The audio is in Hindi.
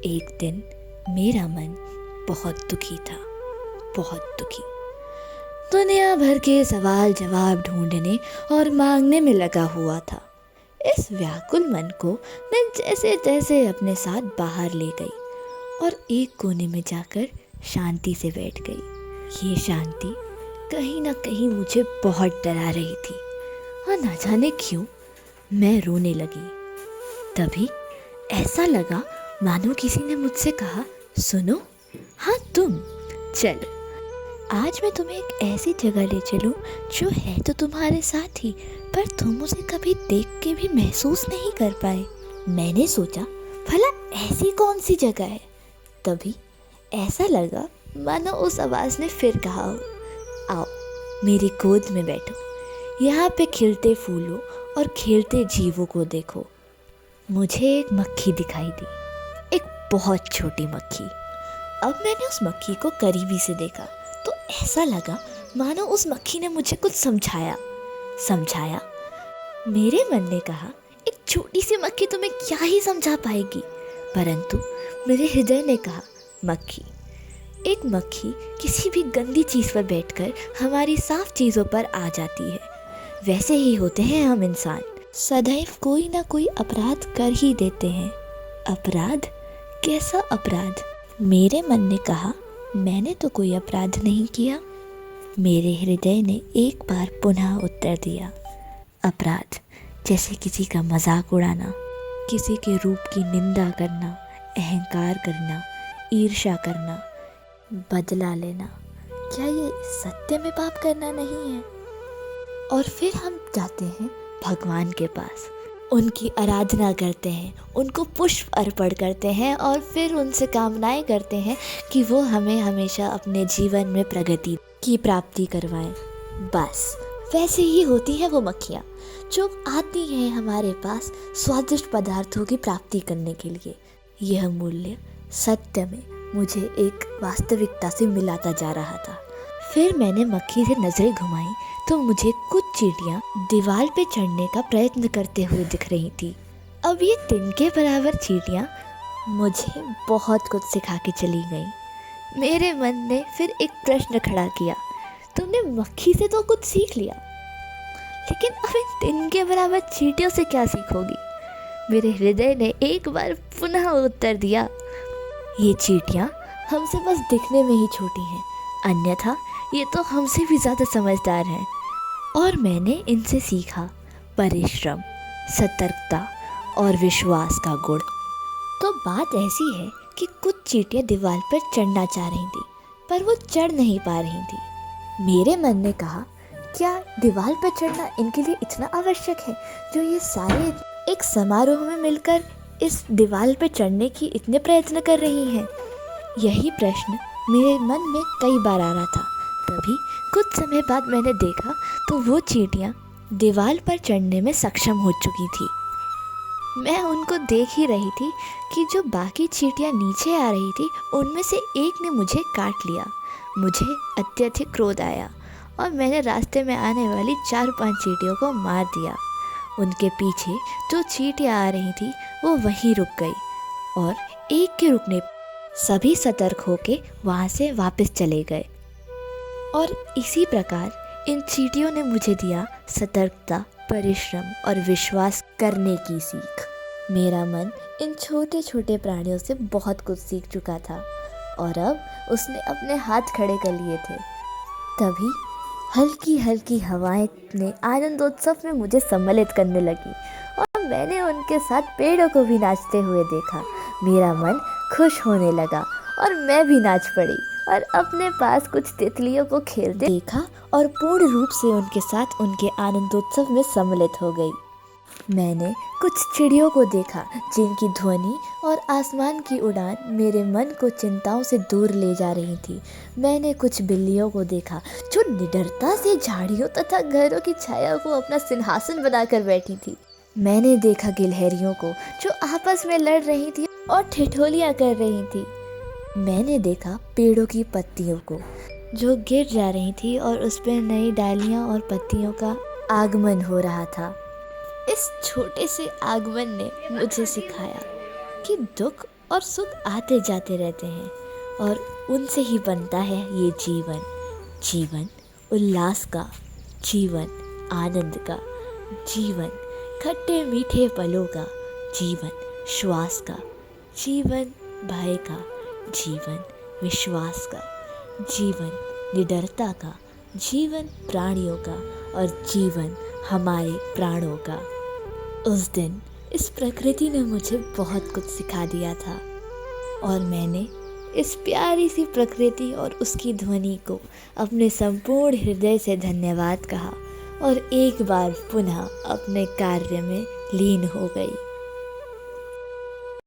एक दिन मेरा मन बहुत दुखी था, बहुत दुखी। दुनिया भर के सवाल जवाब ढूंढने और मांगने में लगा हुआ था। इस व्याकुल मन को मैं जैसे तैसे अपने साथ बाहर ले गई और एक कोने में जाकर शांति से बैठ गई। ये शांति कहीं ना कहीं मुझे बहुत डरा रही थी और न जाने क्यों मैं रोने लगी। तभी ऐसा लगा मानो किसी ने मुझसे कहा, सुनो, हाँ तुम, चलो आज मैं तुम्हें एक ऐसी जगह ले चलूं जो है तो तुम्हारे साथ ही, पर तुम उसे कभी देख के भी महसूस नहीं कर पाए। मैंने सोचा भला ऐसी कौन सी जगह है। तभी ऐसा लगा मानो उस आवाज़ ने फिर कहा हो, आओ मेरी गोद में बैठो, यहाँ पे खिलते फूलों और खेलते जीवों को देखो। मुझे एक मक्खी दिखाई दी, एक बहुत छोटी मक्खी। अब मैंने उस मक्खी को करीबी से देखा तो ऐसा लगा मानो उस मक्खी ने मुझे कुछ समझाया। मेरे मन ने कहा, एक छोटी सी मक्खी तुम्हें क्या ही समझा पाएगी, परंतु मेरे हृदय ने कहा, मक्खी, एक मक्खी किसी भी गंदी चीज़ पर बैठकर हमारी साफ चीज़ों पर आ जाती है। वैसे ही होते हैं हम इंसान, सदैव कोई ना कोई अपराध कर ही देते हैं। अपराध? कैसा अपराध? मेरे मन ने कहा, मैंने तो कोई अपराध नहीं किया। मेरे हृदय ने एक बार पुनः उत्तर दिया, अपराध जैसे किसी का मजाक उड़ाना, किसी के रूप की निंदा करना, अहंकार करना, ईर्ष्या करना, बदला लेना। क्या ये सत्य में पाप करना नहीं है? और फिर हम जाते हैं भगवान के पास, उनकी आराधना करते हैं, उनको पुष्प अर्पण करते हैं और फिर उनसे कामनाएं करते हैं कि वो हमें हमेशा अपने जीवन में प्रगति की प्राप्ति करवाएं। बस वैसे ही होती हैं वो मक्खियाँ जो आती हैं हमारे पास स्वादिष्ट पदार्थों की प्राप्ति करने के लिए। यह मूल्य सत्य में मुझे एक वास्तविकता से मिलाता जा रहा था। फिर मैंने मक्खी से नज़रें घुमाई तो मुझे कुछ चींटियाँ दीवार पे चढ़ने का प्रयत्न करते हुए दिख रही थी। अब ये तिनके बराबर चींटियाँ मुझे बहुत कुछ सिखा के चली गई। मेरे मन ने फिर एक प्रश्न खड़ा किया, तुमने मक्खी से तो कुछ सीख लिया, लेकिन अब इन तिनके बराबर चींटियों से क्या सीखोगी? मेरे हृदय ने एक बार पुनः उत्तर दिया, ये चींटियाँ हमसे बस दिखने में ही छोटी हैं, अन्यथा ये तो हमसे भी ज़्यादा समझदार हैं। और मैंने इनसे सीखा परिश्रम, सतर्कता और विश्वास का गुण। तो बात ऐसी है कि कुछ चींटियाँ दीवार पर चढ़ना चाह रही थी पर वो चढ़ नहीं पा रही थी। मेरे मन ने कहा, क्या दीवार पर चढ़ना इनके लिए इतना आवश्यक है जो ये सारे एक समारोह में मिलकर इस दीवार पर चढ़ने की इतने प्रयत्न कर रही हैं? यही प्रश्न मेरे मन में कई बार आ रहा था। तभी कुछ समय बाद मैंने देखा तो वो चींटियाँ दीवार पर चढ़ने में सक्षम हो चुकी थी। मैं उनको देख ही रही थी कि जो बाकी चींटियाँ नीचे आ रही थी उनमें से एक ने मुझे काट लिया। मुझे अत्यधिक क्रोध आया और मैंने रास्ते में आने वाली 4-5 चींटियों को मार दिया। उनके पीछे जो चींटियाँ आ रही थी वो वहीं रुक गई और एक के रुकने सभी सतर्क होके वहाँ से वापस चले गए। और इसी प्रकार इन चींटियों ने मुझे दिया सतर्कता, परिश्रम और विश्वास करने की सीख। मेरा मन इन छोटे छोटे प्राणियों से बहुत कुछ सीख चुका था और अब उसने अपने हाथ खड़े कर लिए थे। तभी हल्की हल्की हवाएं ने आनंदोत्सव में मुझे सम्मिलित करने लगी और मैंने उनके साथ पेड़ों को भी नाचते हुए देखा। मेरा मन खुश होने लगा और मैं भी नाच पड़ी और अपने पास कुछ तितलियों को खेलते देखा और पूर्ण रूप से उनके साथ उनके आनंदोत्सव में सम्मिलित हो गई। मैंने कुछ चिड़ियों को देखा जिनकी ध्वनि और आसमान की उड़ान मेरे मन को चिंताओं से दूर ले जा रही थी। मैंने कुछ बिल्लियों को देखा जो निडरता से झाड़ियों तथा घरों की छाया को अपना सिंहासन बनाकर बैठी थी। मैंने देखा गिलहरियों को जो आपस में लड़ रही थी और ठिठोलियाँ कर रही थी। मैंने देखा पेड़ों की पत्तियों को जो गिर जा रही थी और उस पर नई डालियाँ और पत्तियों का आगमन हो रहा था। इस छोटे से आगमन ने मुझे सिखाया कि दुख और सुख आते जाते रहते हैं और उनसे ही बनता है ये जीवन। जीवन उल्लास का, जीवन आनंद का, जीवन खट्टे मीठे पलों का, जीवन श्वास का, जीवन भय का, जीवन विश्वास का, जीवन निडरता का, जीवन प्राणियों का और जीवन हमारे प्राणों का। उस दिन इस प्रकृति ने मुझे बहुत कुछ सिखा दिया था और मैंने इस प्यारी सी प्रकृति और उसकी ध्वनि को अपने संपूर्ण हृदय से धन्यवाद कहा और एक बार पुनः अपने कार्य में लीन हो गई।